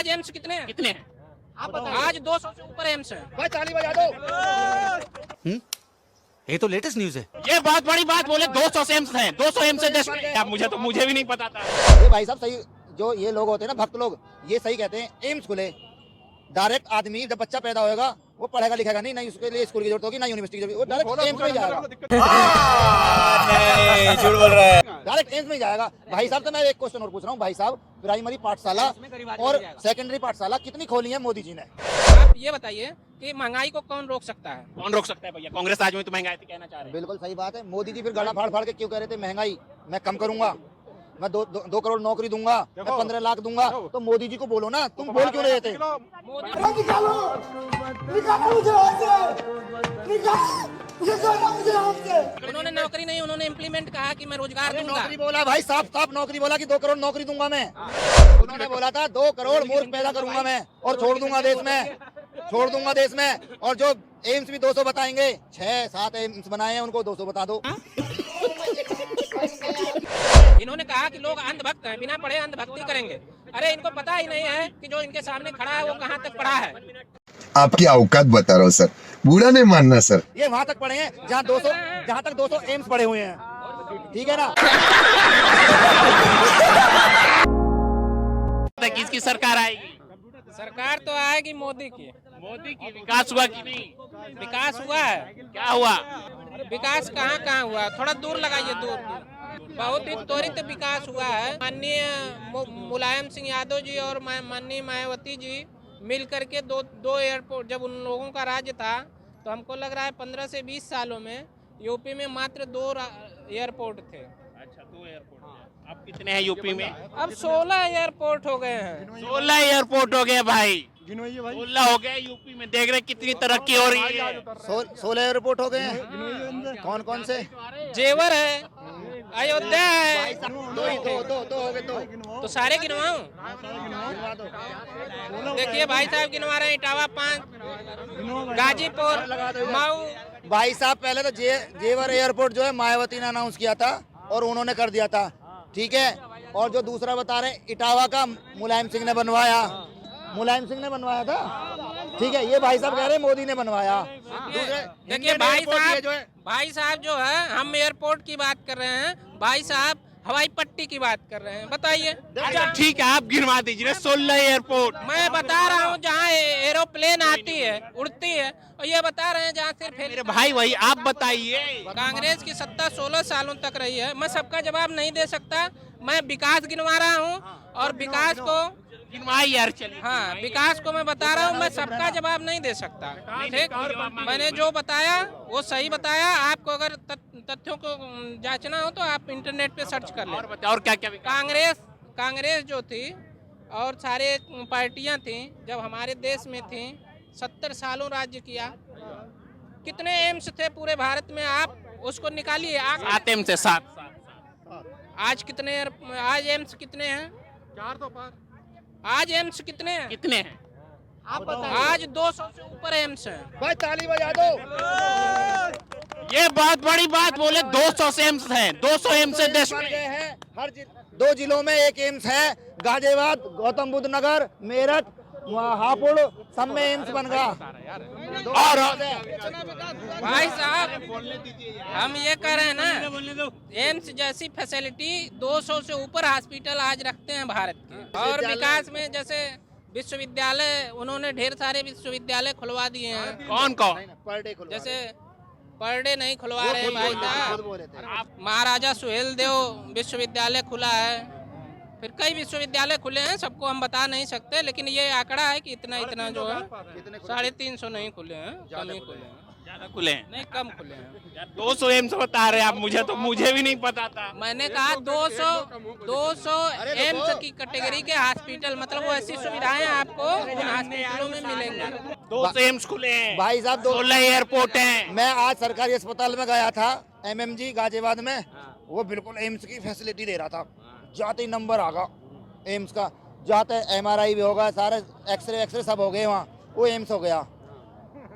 आज एम्स कितने हैं? कितने हैं? आज 200 से ऊपर एम्स है। भाई ताली बजा दो। ये तो लेटेस्ट न्यूज है। ये बहुत बड़ी बात बोले 200 एम्स हैं, 200 एम्स है देश में। अब मुझे भी नहीं पता था। ये भाई साहब सही, जो ये लोग होते हैं ना भक्त लोग, ये सही कहते हैं एम्स खुले। डायरेक्ट आदमी जब बच्चा पैदा होएगा वो पढ़ेगा लिखेगा नहीं उसके लिए स्कूल की जरूरत होगी, ना यूनिवर्सिटी की जरूरत, वो डायरेक्ट एम्स में ही जाएगा। झूठ बोल रहा है। डायरेक्ट एम्स में ही जाएगा। भाई साहब, तो मैं एक क्वेश्चन और पूछ रहा हूँ भाई साहब, प्राइमरी पाठशाला और सेकेंडरी पाठशाला कितनी खोली है मोदी जी ने? आप ये बताइए कि महंगाई को कौन रोक सकता है? कौन रोक सकता है भैया? कांग्रेस आज में तो महंगाई थी कहना चाह रहे हैं। बिल्कुल सही बात है। मोदी जी फिर गला फाड़ फाड़ के क्यों कह रहे थे महंगाई मैं कम करूंगा, मैं 2 करोड़ नौकरी दूंगा, मैं 15 लाख दूंगा? तो मोदी जी को बोलो ना, तुम बोल क्यों रहे थे? उन्होंने नौकरी नहीं, उन्होंने इम्प्लीमेंट कहा कि मैं रोजगार दूंगा। नौकरी बोला भाई, साफ साफ नौकरी बोला कि 2 करोड़ नौकरी दूंगा मैं। उन्होंने बोला था 2 करोड़ मूर्ख पैदा करूंगा मैं और छोड़ दूंगा देश में, छोड़ दूंगा देश में। और जो एम्स भी 200 बताएंगे, 6-7 एम्स बनाए हैं, उनको 200 बता दो। इन्होंने कहा कि लोग अंधभक्त हैं, बिना पढ़े अंधभक्ति करेंगे। अरे इनको पता ही नहीं है कि जो इनके सामने खड़ा है वो कहाँ तक पढ़ा है। आपकी औकात बता रहा हूँ सर, बुरा नहीं मानना सर। ये वहाँ तक पढ़े हैं जहाँ 200 एम्स पढ़े हुए हैं, ठीक है ना? किसकी सरकार आएगी? सरकार तो आएगी मोदी की। मोदी की। विकास हुआ कि नहीं? विकास हुआ है। क्या हुआ? विकास कहाँ हुआ? थोड़ा दूर लगाइए, दूर। बहुत ही त्वरित विकास हुआ है। माननीय मुलायम सिंह यादव जी और माननीय मायावती जी मिल करके दो एयरपोर्ट, जब उन लोगों का राज्य था तो हमको लग रहा है 15 से 20 सालों में यूपी में मात्र 2 एयरपोर्ट थे। अच्छा, 2 एयरपोर्ट हैं। अब कितने हैं यूपी में? अब 16 एयरपोर्ट हो गए हैं। 16 एयरपोर्ट हो गए भाई। 16 हो गए यूपी में। देख रहे कितनी तरक्की हो रही है। 16 एयरपोर्ट हो गए हैं। कौन कौन से? जेवर है, अयोध्या है। दो हो गए। तो सारे गिनवाऊं? देखिए भाई साहब गिनवा रहे हैं। इटावा 5, गाजीपुर, मऊ। भाई साहब पहले तो जेवर एयरपोर्ट जो है मायावती ने अनाउंस किया था और उन्होंने कर दिया था, ठीक है। और जो दूसरा बता रहे हैं इटावा का मुलायम सिंह ने बनवाया, मुलायम सिंह ने बनवाया था, ठीक है। ये भाई साहब कह रहे हैं मोदी ने बनवाया। देखिए भाई साहब जो है, हम एयरपोर्ट की बात कर रहे हैं, भाई साहब हवाई पट्टी की बात कर रहे हैं। बताइए। अच्छा ठीक है, आप गिनवा दीजिए 16 एयरपोर्ट। मैं बता रहा हूँ जहाँ एरोप्लेन आती है, उड़ती है, और ये बता रहे हैं जहाँ सिर्फ मेरे भाई वही आप बताइए। कांग्रेस की सत्ता 16 सालों तक रही है। मैं सबका जवाब नहीं दे सकता। मैं विकास गिनवा रहा हूँ और विकास को गिनवाई यार, चलिए। हाँ, विकास को मैं बता रहा हूँ। मैं सबका जवाब नहीं दे सकता, ठीक। मैंने जो बताया वो सही बताया। आपको अगर तथ्यों को जांचना हो तो आप इंटरनेट पे सर्च कर लें। और क्या क्या? कांग्रेस जो थी और सारे पार्टियां थी, जब हमारे देश में थी, 70 सालों राज्य किया। कितने एम्स थे पूरे भारत में? आप उसको निकालिए। 7 एम्स से 7। आज कितने? आज एम्स कितने हैं? 4 तो पार। आज एम्स कितने हैं? कितने हैं? आप बताइए। आज 200 से ऊपर एम्स हैं। भाई ताली बजा दो। ये बहुत बड़ी बात बोले 200 एम्स हैं, 200 एम्स है देश में। हर 2 जिलों में एक एम्स है। गाजियाबाद, गौतम बुद्ध नगर, मेरठ, हापुड़, सब में एम्स बन गया। और भाई साहब हम ये कह रहे हैं ना, एम्स जैसी फैसिलिटी 200 से ऊपर हॉस्पिटल आज रखते हैं भारत के। और विकास में जैसे विश्वविद्यालय, उन्होंने ढेर सारे विश्वविद्यालय खुलवा दिए हैं। कौन कौन? पर डे जैसे पर डे नहीं खुलवा रहे हैं भाई साहब। महाराजा सुहेलदेव विश्वविद्यालय खुला है, फिर कई विश्वविद्यालय खुले हैं, सबको हम बता नहीं सकते। लेकिन ये आंकड़ा है कि इतना जो है 350 नहीं खुले हैं, कम ही खुले हैं। ज्यादा खुले हैं? नहीं, कम खुले हैं। 200 एम्स बता रहे हैं आप। मुझे भी नहीं पता था। मैंने कहा 200 एम्स की कैटेगरी के हॉस्पिटल, मतलब वो ऐसी सुविधाएं आपको उन हॉस्पिटलों में मिलेंगी। 200 एम्स खुले हैं भाई साहब। 16 एयरपोर्ट हैं। मैं आज सरकारी अस्पताल में गया था, MMG गाजियाबाद में, वो बिल्कुल एम्स की फैसिलिटी दे रहा था। जाते ही नंबर आ गया एम्स का, जाते MRI भी होगा, सारे एक्सरे सब हो गए वहाँ, वो एम्स हो गया।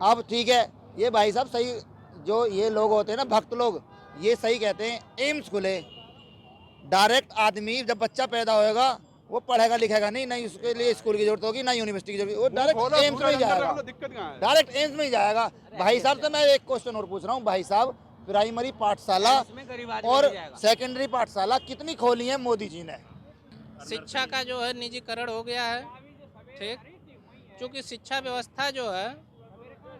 अब ठीक है, ये भाई साहब सही, जो ये लोग होते हैं ना भक्त लोग, ये सही कहते हैं एम्स खुले। डायरेक्ट आदमी जब बच्चा पैदा होएगा वो पढ़ेगा लिखेगा नहीं, नहीं उसके लिए स्कूल की जरूरत होगी, ना यूनिवर्सिटी की जरूरत, वो डायरेक्ट एम्स में ही जाएगा, डायरेक्ट एम्स में ही जाएगा। भाई साहब से मैं एक क्वेश्चन और पूछ रहा हूँ, भाई साहब प्राइमरी पाठशाला और सेकेंडरी पाठशाला कितनी खोली है मोदी जी ने? शिक्षा का जो है निजीकरण हो गया है, ठीक, क्योंकि शिक्षा व्यवस्था जो है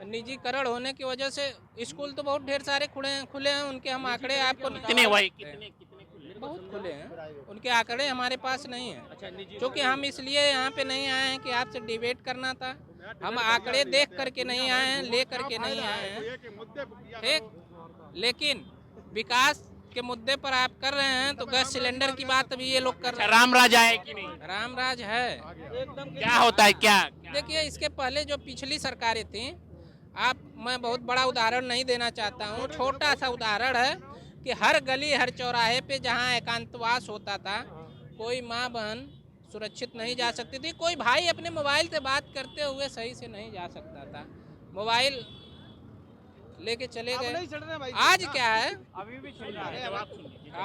निजीकरण होने की वजह से स्कूल तो बहुत ढेर सारे खुले हैं, उनके हम आंकड़े आपको कितने भाई कितने बहुत खुले हैं, उनके आंकड़े हमारे पास नहीं है, क्योंकि हम इसलिए यहाँ पे नहीं आए हैं कि आपसे डिबेट करना था, हम आंकड़े देख करके नहीं आए हैं, ले करके नहीं आए हैं, ठीक। लेकिन विकास के मुद्दे पर आप कर रहे हैं तो गैस सिलेंडर की बात अभी ये लोग कर रहे हैं। राम राज है कि नहीं? राम राज है, क्या होता है क्या? देखिए इसके पहले जो पिछली सरकारें थी, मैं बहुत बड़ा उदाहरण नहीं देना चाहता हूँ, छोटा सा उदाहरण है कि हर गली हर चौराहे पे जहाँ एकांतवास होता था, कोई माँ बहन सुरक्षित नहीं जा सकती थी, कोई भाई अपने मोबाइल से बात करते हुए सही से नहीं जा सकता था, मोबाइल लेके चले गए। आज क्या है,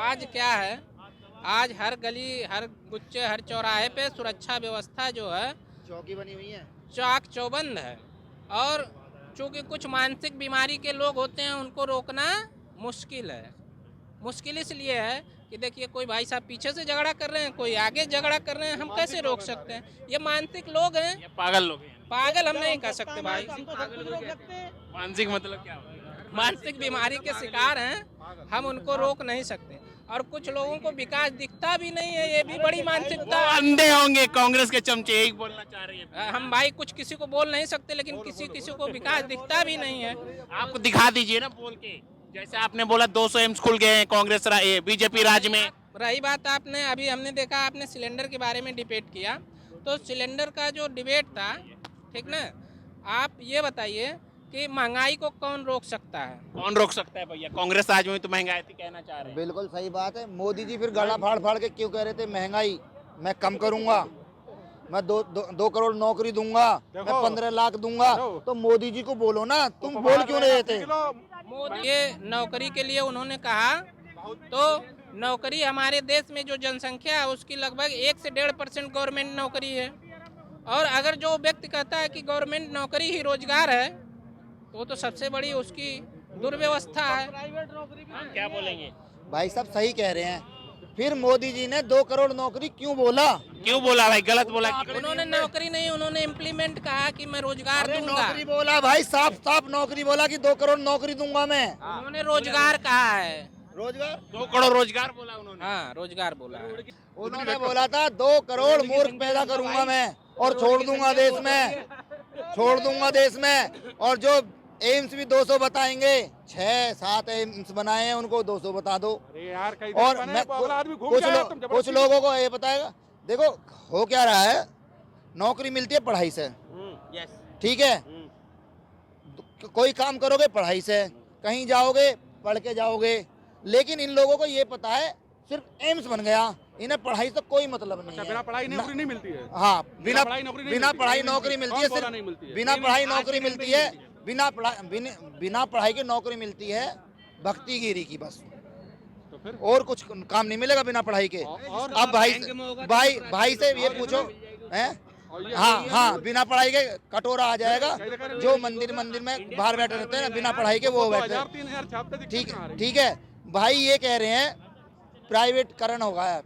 आज क्या है, आज हर गली हर गुच्चे हर चौराहे पे सुरक्षा व्यवस्था जो है चौकी बनी हुई है, चाक चौबंद है। और चूँकि कुछ मानसिक बीमारी के लोग होते हैं, उनको रोकना मुश्किल है। मुश्किल इसलिए है कि देखिए कोई भाई साहब पीछे से झगड़ा कर रहे हैं, कोई आगे झगड़ा कर रहे हैं, हम कैसे रोक सकते हैं? ये मानसिक लोग हैं, ये पागल लोग हैं। पागल हम नहीं कह सकते भाई, मानसिक मतलब क्या होता है? मानसिक बीमारी के शिकार हैं, हम उनको रोक नहीं सकते। और कुछ लोगों को विकास दिखता भी नहीं है, ये भी बड़ी मानसिकता वो अंधे होंगे कांग्रेस के चमचे, यही बोलना चाह रही है। हम भाई कुछ किसी को बोल नहीं सकते, लेकिन किसी को विकास दिखता भी नहीं है। आपको दिखा दीजिए ना बोल के, जैसे आपने बोला 200 एम्स खुल गए हैं कांग्रेस बीजेपी राज में। रही बात आपने अभी हमने देखा, आपने सिलेंडर के बारे में डिबेट किया, तो सिलेंडर का जो डिबेट था, ठीक ना, आप ये बताइए कि महंगाई को कौन रोक सकता है? कौन रोक सकता है भैया? कांग्रेस राज में तो महंगाई थी, कहना चाह रहे हैं। बिल्कुल सही बात है। मोदी जी फिर गला फाड़ फाड़ के क्यों कह रहे थे महंगाई मैं कम करूंगा, मैं 2 करोड़ नौकरी दूंगा, मैं 15 लाख दूंगा, तो मोदी जी को बोलो ना, तुम बोल क्यों नहीं रहे थे? मोदी ये नौकरी के लिए उन्होंने कहा, तो नौकरी हमारे देश में जो जनसंख्या है उसकी लगभग 1 से 1.5% गवर्नमेंट नौकरी है। और अगर जो व्यक्ति कहता है कि गवर्नमेंट नौकरी ही रोजगार है, तो सबसे बड़ी उसकी दुर्व्यवस्था है। क्या बोलेंगे? भाई साहब सही कह रहे हैं। फिर मोदी जी ने 2 करोड़ नौकरी क्यों बोला? क्यों बोला भाई? गलत बोला कि उन्होंने नौकरी नहीं, उन्होंने इम्प्लीमेंट कहा कि मैं रोजगार दूंगा। नौकरी बोला भाई, साफ साफ नौकरी बोला कि 2 करोड़ नौकरी दूंगा मैं। उन्होंने रोजगार कहा है, रोजगार 2 करोड़ रोजगार बोला उन्होंने। हाँ रोजगार बोला है। उन्होंने बोला था 2 करोड़ मूर्ख पैदा करूंगा मैं और छोड़ दूंगा देश में, छोड़ दूंगा देश में। और जो एम्स भी 200 बताएंगे, 6-7 एम्स बनाए हैं, उनको 200 बता दो। और मैं कुछ लोगों को ये बताएगा, देखो हो क्या रहा है, नौकरी मिलती है पढ़ाई से, ठीक है, कोई काम करोगे पढ़ाई से, कहीं जाओगे पढ़ के जाओगे, लेकिन इन लोगों को ये पता है सिर्फ एम्स बन गया, इन्हें पढ़ाई से कोई मतलब नहीं है। बिना पढ़ाई नौकरी नहीं मिलती है। हाँ, बिना पढ़ाई नौकरी मिलती है, बिना पढ़ाई नौकरी मिलती है, बिना पढ़ाई की नौकरी मिलती है भक्तिगिरी की, बस। तो फिर और कुछ काम नहीं मिलेगा बिना पढ़ाई के। अब भाई से ये पूछो, हैं? हाँ, बिना पढ़ाई के कटोरा आ जाएगा, जो मंदिर में बाहर बैठे रहते हैं ना बिना पढ़ाई के, वो बैठे हैं। ठीक है भाई, ये कह रहे हैं प्राइवेटकरण होगा,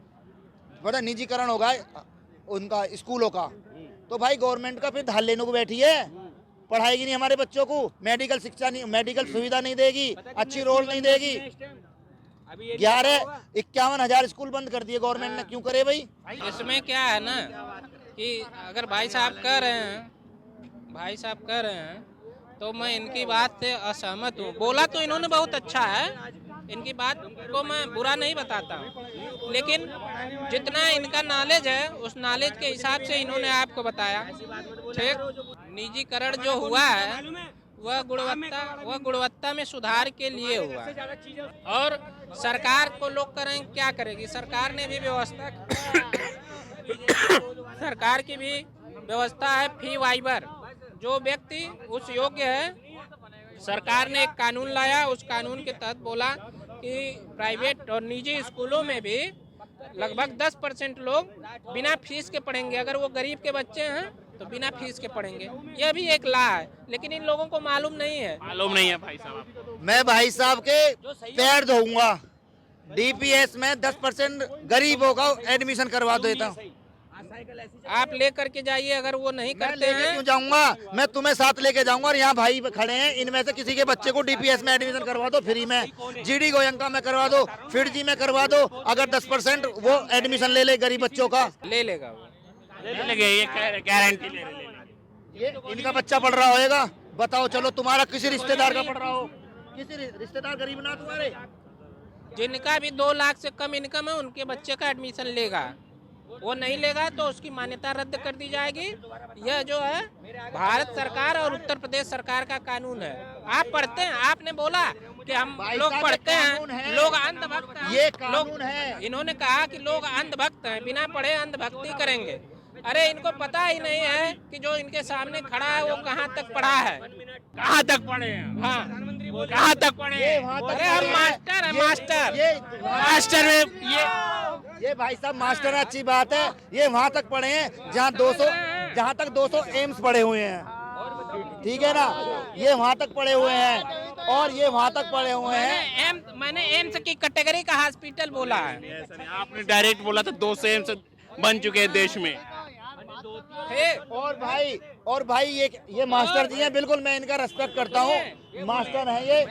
बड़ा निजीकरण होगा उनका स्कूलों का, तो भाई गवर्नमेंट का फिर धार लेने को बैठी है, पढ़ाएगी नहीं हमारे बच्चों को, मेडिकल शिक्षा नहीं, मेडिकल सुविधा नहीं देगी, अच्छी रोल नहीं देगी। 51,000 स्कूल बंद कर दिए गवर्नमेंट ने, क्यों करे भाई? इसमें क्या है ना कि अगर भाई साहब कह रहे हैं तो मैं इनकी बात से असहमत हूँ। बोला तो इन्होंने बहुत अच्छा है, इनकी बात को मैं बुरा नहीं बताता हूँ, लेकिन जितना इनका नॉलेज है उस नॉलेज के हिसाब से इन्होंने आपको बताया, ठीक। निजीकरण जो हुआ है वह गुणवत्ता में सुधार के लिए हुआ है। और सरकार को लोग करें क्या करेगी? सरकार ने भी व्यवस्था सरकार की भी व्यवस्था है फी वाइवर, जो व्यक्ति उस योग्य है, सरकार ने एक कानून लाया, उस कानून के तहत बोला कि प्राइवेट और निजी स्कूलों में भी लगभग 10% लोग बिना फीस के पढ़ेंगे। अगर वो गरीब के बच्चे हैं तो बिना फीस के पढ़ेंगे। यह भी एक ला है, लेकिन इन लोगों को मालूम नहीं है। मालूम नहीं है भाई साहब आपको। मैं भाई साहब के पैर धोऊंगा। डीपीएस में 10% गरीबों का एडमिशन करवा देता हूँ। आप लेकर के जाइए, अगर वो नहीं मैं करते लेके हैं। क्यों जाऊंगा, मैं तुम्हें साथ लेके जाऊंगा। और यहाँ भाई खड़े हैं, इनमें से किसी के बच्चे को डीपीएस में एडमिशन करवा दो फ्री में, जीडी गोयंका में करवा दो, फिरजी में करवा दो। अगर 10% वो एडमिशन ले ले गरीब बच्चों का, ले लेगा वो। ले लगे, ये गारंटी ले रहे। ये इनका बच्चा पढ़ रहा होएगा। बताओ, चलो तुम्हारा किसी रिश्तेदार का पढ़ रहा हो, किसी रिश्तेदार गरीब ना तुम्हारे, जिनका भी 2 लाख से कम इनकम है उनके बच्चे का एडमिशन लेगा। वो नहीं लेगा तो उसकी मान्यता रद्द कर दी जाएगी। यह जो है भारत सरकार और उत्तर प्रदेश सरकार का कानून है। आप पढ़ते हैं, आपने बोला कि हम लोग पढ़ते हैं, लोग अंधभक्त हैं। ये कानून है। इन्होंने कहा कि लोग अंधभक्त हैं, बिना पढ़े अंधभक्ति करेंगे। अरे इनको पता ही नहीं है कि जो इनके सामने खड़ा है वो कहाँ तक पढ़ा है, कहाँ तक पढ़े हैं? हाँ कहाँ तक पढ़े हैं? अरे हम मास्टर है, मास्टर। मास्टर में ये भाई साहब मास्टर अच्छी बात है। ये वहाँ तक पढ़े हैं जहाँ 200 एम्स पढ़े हुए हैं, ठीक है ना। ये वहाँ तक पढ़े हुए हैं और ये वहाँ तक पढ़े हुए हैं। मैंने एम्स की कैटेगरी का हॉस्पिटल बोला है। आपने डायरेक्ट बोला था 200 एम्स बन चुके हैं देश में। और भाई ये मास्टर जी हैं, बिल्कुल मैं इनका रेस्पेक्ट करता हूँ, मास्टर हैं ये।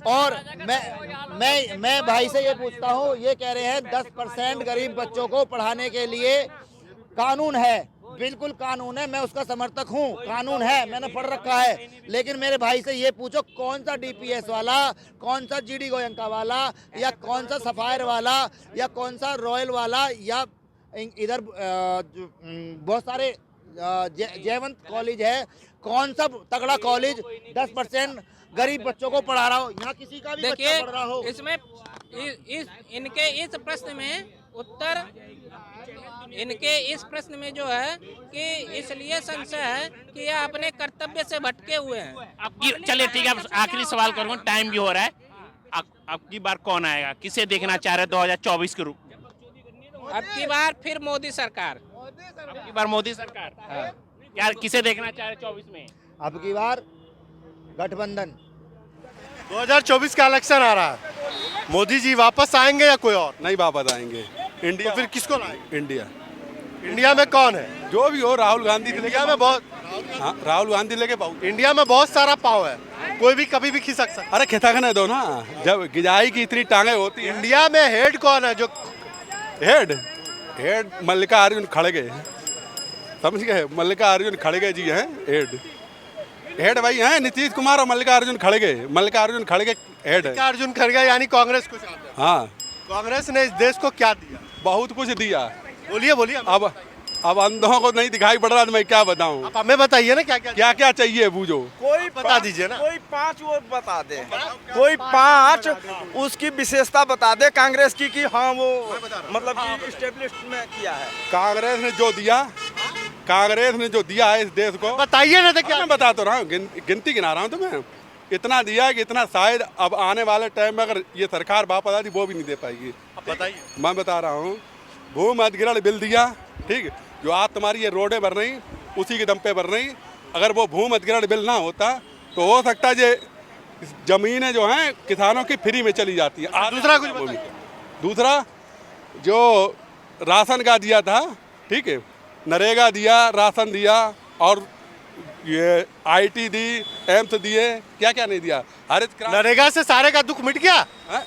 और मैं भाई से ये पूछता हूँ, ये कह रहे हैं 10% गरीब बच्चों को पढ़ाने के लिए कानून है। बिल्कुल कानून है, मैं उसका समर्थक हूँ, कानून है, मैंने पढ़ रखा है। लेकिन मेरे भाई से ये पूछो, कौन सा डीपीएस वाला, कौन सा जीडी गोयंका वाला, या कौन सा सफायर वाला, या कौन सा रॉयल वाला, या इधर बहुत सारे जयवंत कॉलेज है, कौन सा तगड़ा कॉलेज 10% गरीब बच्चों को पढ़ा रहा हो? यहाँ किसी का भी बच्चा पढ़ रहा हो। इसमें इनके इस प्रश्न में उत्तर, इनके इस प्रश्न में जो है कि इसलिए संशय है कि यह अपने कर्तव्य से भटके हुए हैं। चलिए ठीक है, आखिरी सवाल करूँगा, टाइम भी हो रहा है। अब की बार कौन आएगा, किसे देखना चाह रहे 2024 के रूप? अब की बार फिर मोदी सरकार। अब की बार मोदी सरकार। यार किसे देखना चाह रहे 24 में? अब की बार गठबंधन। 2024 का इलेक्शन आ रहा है, मोदी जी वापस आएंगे या कोई और? नहीं वापस आएंगे। इंडिया तो फिर किसको लाएंगे? इंडिया में कौन है? जो भी हो, राहुल गांधी इंडिया में बहुत, हाँ, राहुल गांधी लेके बहुत। इंडिया में बहुत सारा पाव है, कोई भी कभी भी खिसक सकता है। अरे खिसकने दो ना, जब गिजाई की इतनी टांगे होती है। इंडिया में हेड कौन है? जो हेड मल्लिकार्जुन खड़गे, समझ गए? मल्लिकार्जुन खड़गे जी हैं हेड भाई हैं। नीतीश कुमार और मल्लिकार्जुन खड़गे हेड है। अर्जुन खड़गे यानी कांग्रेस को चाहते हैं। हाँ, कांग्रेस ने इस देश को क्या दिया? बहुत कुछ दिया। बोलिए। अब अंधों को नहीं दिखाई पड़ रहा तो मैं क्या बताऊं? आप हमें बताइए ना क्या क्या चाहिए बूझो। कोई बता दीजिए ना। कोई 5 वो बता दे, कोई 5 उसकी विशेषता बता दे कांग्रेस की कि हाँ वो मतलब कि इस्टेब्लिश में किया है। कांग्रेस ने जो दिया है इस देश को, बताइए ना। तो क्या मैं बता तो रहा हूँ, गिनती गिना रहा हूँ तुम्हें। इतना दिया कि इतना शायद अब आने वाले टाइम में अगर ये सरकार वापस आती वो भी नहीं दे पाएगी। बताइए। मैं बता रहा हूँ, भूमि अधिग्रहण बिल दिया, ठीक, जो आज तुम्हारी ये रोडें बन रही उसी के दम पे बन रही। अगर वो भूमि अधिग्रहण बिल ना होता तो हो सकता है ये जमीनें जो हैं किसानों की फ्री में चली जाती है। दूसरा कुछ बताइए। दूसरा जो राशन का दिया था, ठीक है, नरेगा दिया, राशन दिया, और ये आईटी दी, एम्स दिए, क्या क्या नहीं दिया। हरित क्रांति, नरेगा से सारे का दुख मिट गया।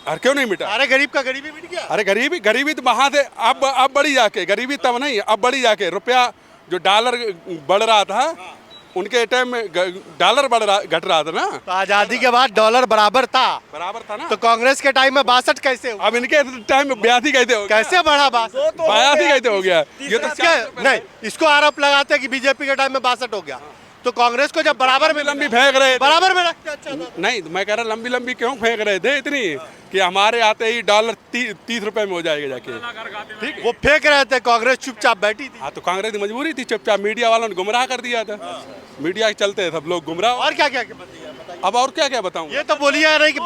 हर क्यों नहीं मिटा? सारे गरीब का गरीबी मिट गया। अरे गरीबी तो वहाँ से अब बढ़ी जाके, गरीबी तब नहीं, अब बढ़ी जाके। रुपया जो डॉलर बढ़ रहा था उनके टाइम में डॉलर घट रहा था ना। तो आजादी के बाद डॉलर बराबर था ना। तो कांग्रेस के टाइम में 62 कैसे हुआ? अब इनके टाइम में 82 कैसे हो गया? कैसे बढ़ा 62? 82 कैसे हो गया? ये तो नहीं, इसको आरोप लगाते हैं कि बीजेपी के टाइम में 62 हो गया। तो कांग्रेस को जब बराबर में लंबी फेंक रहे थे, बराबर में रखते अच्छा था। नहीं, मैं कह रहा लंबी क्यों फेंक रहे थे इतनी कि हमारे आते ही डॉलर 30 रुपए में हो जाएगा जाके, ठीक। वो फेंक रहे थे, कांग्रेस चुपचाप बैठी थी। हाँ, तो कांग्रेस की मजबूरी थी, चुपचाप। मीडिया वालों ने गुमराह कर दिया था। मीडिया के चलते सब लोग गुमराह। और क्या क्या अब और क्या क्या बताऊं? ये तो बोलिए नहीं कि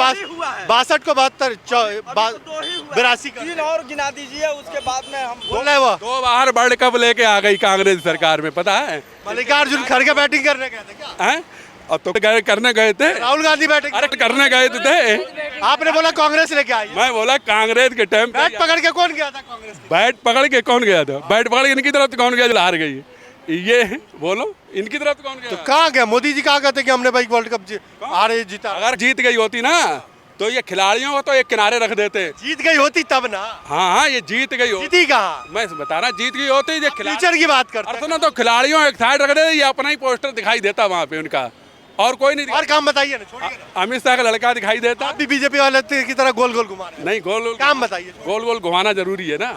62 को 72 82 का 3 और गिना दीजिए, उसके बाद में हम बोल रहे वो 2 बार वर्ल्ड कप लेके आ गई कांग्रेस सरकार में, पता है? मल्लिकार्जुन खड़गे बैटिंग करने गए थे क्या? हैं? अब तो करने गए थे। राहुल गांधी बैटिंग अरे करने गए थे। आपने बोला कांग्रेस लेके आई। मैं बोला कांग्रेस के टाइम बैट पकड़ के कौन गया था कांग्रेस? बैट पकड़ के कौन गया था? बैट पकड़ के इनकी तरफ कौन गया जो हार गई? ये बोलो, इनकी तरफ कौन गया? तो कहाँ गया? मोदी जी कहाँ कहते कि हमने भाई वर्ल्ड कप हारे जीता? अगर जीत गई होती ना तो ये खिलाड़ियों को तो एक किनारे रख देते। जीत गई होती तब ना। हाँ, ये जीत गई होती। जीती कहाँ? मैं बता रहा, जीत गई होती ये फ्यूचर की बात करते हैं। सुनो, तो खिलाड़ियों एक साइड रख देते, ये अपना ही पोस्टर दिखाई देता वहाँ पे उनका, और कोई नहीं। और काम बताइए ना, छोड़िए ना। अमित शाह का लड़का दिखाई देता। आप भी बीजेपी वाले की तरह गोल गोल घुमा रहे हैं। नहीं, गोल काम बताइए। गोल गोल घुमाना जरूरी है ना।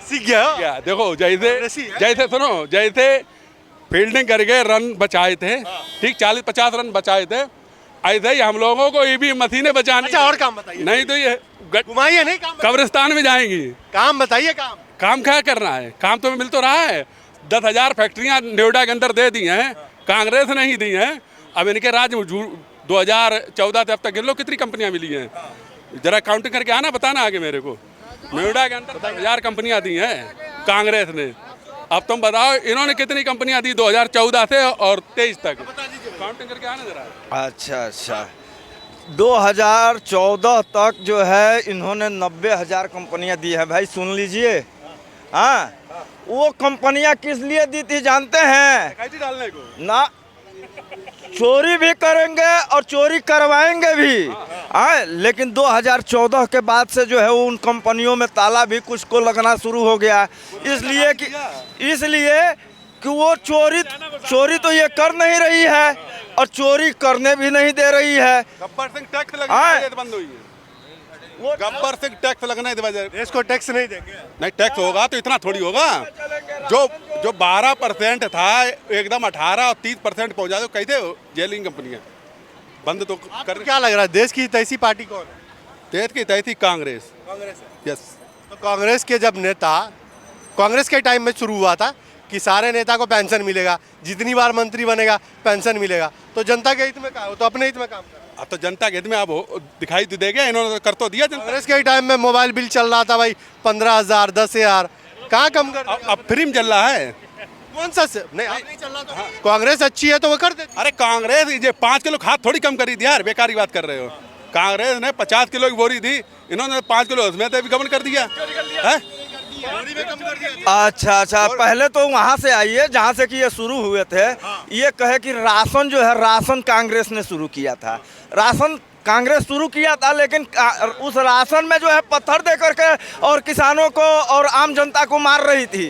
सीख गया हो? क्या देखो, जैसे सुनो, जैसे फील्डिंग करके रन बचाए थे, ठीक 40-50 रन बचाए थे, ऐसे ही हम लोगों को ये भी मशीनें बचानी। अच्छा, और काम बताइए। नहीं तो ये घुमाइए नहीं, काम कब्रिस्तान में जाएंगी। काम बताइए। काम क्या करना है? काम तो मिल तो रहा है। 10,000 फैक्ट्रियां नोएडा के अंदर दे दी हैं, कांग्रेस ने ही दी हैं। अब इनके राज्य में 2014 से अब तक गिन लो कितनी कंपनियां मिली हैं। जरा काउंटिंग करके आना, बताना आगे मेरे को। नोएडा के अंदर 10,000 कंपनियां दी हैं कांग्रेस ने। अब तुम बताओ इन्होंने कितनी कंपनियां दी 2014 से और 23 तक? काउंटिंग करके आना जरा। अच्छा 2014 तक जो है इन्होंने 90,000 कंपनियां दी है। भाई सुन लीजिए, हाँ, वो कंपनियां किस लिए दी थी जानते हैं? डालने को ना, चोरी भी करेंगे और चोरी करवाएंगे भी। हाँ, लेकिन 2014 के बाद से जो है उन कंपनियों में ताला भी कुछ को लगना शुरू हो गया, इसलिए कि वो चोरी तो ये कर नहीं रही है और चोरी करने भी नहीं दे रही है। गब्बर सिंह टैक्स लगना बंद हुई है। गब्बर सिंह टैक्स लगने की वजह, देश को टैक्स नहीं देंगे। नहीं, टैक्स होगा तो इतना थोड़ी होगा। जो 12% था एकदम 18 और 30% पहुंचा दो, कैसे जेलिंग कंपनियां बंद तो कर। क्या लग रहा है, देश की तैसी पार्टी कौन है? देश की तैसी कांग्रेस। यस। तो कांग्रेस के जब नेता, कांग्रेस के टाइम में शुरू हुआ था कि सारे नेता को पेंशन मिलेगा, जितनी बार मंत्री बनेगा पेंशन मिलेगा, तो जनता के हित में कहा, तो अपने हित में काम कर। अब तो जनता के हित में अब दिखाई तो देगा, इन्होंने तो कर तो दिया। कांग्रेस के टाइम में मोबाइल बिल चल रहा था भाई 15,000 10,000, कहाँ कम कर? अब फ्री में चल रहा है। कौन सा से? नहीं, अब नहीं चल रहा तो कांग्रेस अच्छी है तो वो कर देती। अरे कांग्रेस ये 5 किलो खाद थोड़ी कम करी थी यार, बेकारी बात कर रहे हो। कांग्रेस ने 50 किलो की बोरी थी, इन्होंने 5 किलो उसमें भी कम कर दिया है। अच्छा, पहले तो वहाँ से आइए जहाँ से कि ये शुरू हुए थे। ये कहे कि राशन जो है, राशन कांग्रेस ने शुरू किया था। राशन कांग्रेस शुरू किया था, लेकिन उस राशन में जो है पत्थर दे करके और किसानों को और आम जनता को मार रही थी।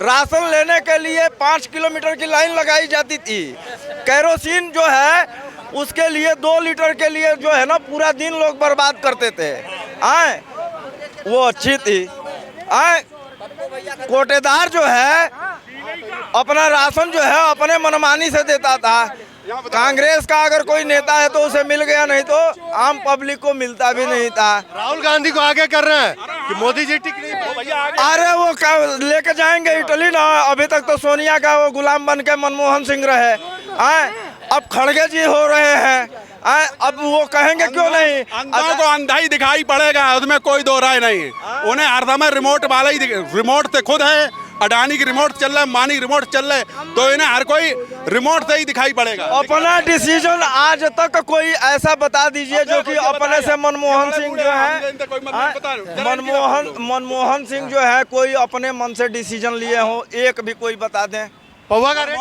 राशन लेने के लिए 5 किलोमीटर की लाइन लगाई जाती थी। केरोसिन जो है उसके लिए 2 लीटर के लिए जो है ना पूरा दिन लोग बर्बाद करते थे। आए, वो अच्छी थी। आए, कोटेदार जो है अपना राशन जो है अपने मनमानी से देता था। कांग्रेस का अगर कोई नेता है तो उसे मिल गया, नहीं तो आम पब्लिक को मिलता भी नहीं था। राहुल गांधी को आगे कर रहे हैं कि मोदी जी ठीक नहीं। अरे वो लेके जाएंगे इटली ना। अभी तक तो सोनिया का वो गुलाम बन के मनमोहन सिंह रहे, अब खड़गे जी हो रहे हैं। अब वो कहेंगे क्यों नहीं? अंधों को अंधा ही दिखाई पड़ेगा, उसमें कोई दो राय नहीं। उन्हें हर समय रिमोट वाला ही, रिमोट से खुद है, अडानी की रिमोट चल रहा है, मानी रिमोट चल रहा है, तो इन्हें हर कोई रिमोट से ही दिखाई पड़ेगा। अपना डिसीजन आज तक कोई ऐसा बता दीजिए जो कि अपने से मनमोहन सिंह जो है, मनमोहन सिंह जो है कोई अपने मन से डिसीजन लिए हो, एक भी कोई बता दें। पौवा का रेट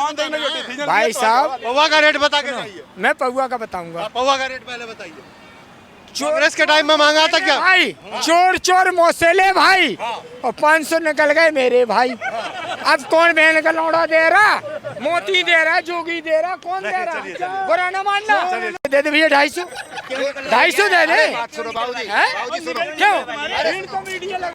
भाई साहब, पौवा का रेट बता के जाइए। मैं पौवा का बताऊंगा। पौवा का रेट पहले बताइए। कांग्रेस के टाइम में मांगा था क्या भाई? चोर मौसेले भाई, और 500 निकल गए मेरे भाई। अब कौन बहन का लौड़ा दे रहा? मोती दे रहा, जोगी दे रहा, कौन दे रहा? बुरा न मानना। दे दे भैया 250 दे दे। क्यों?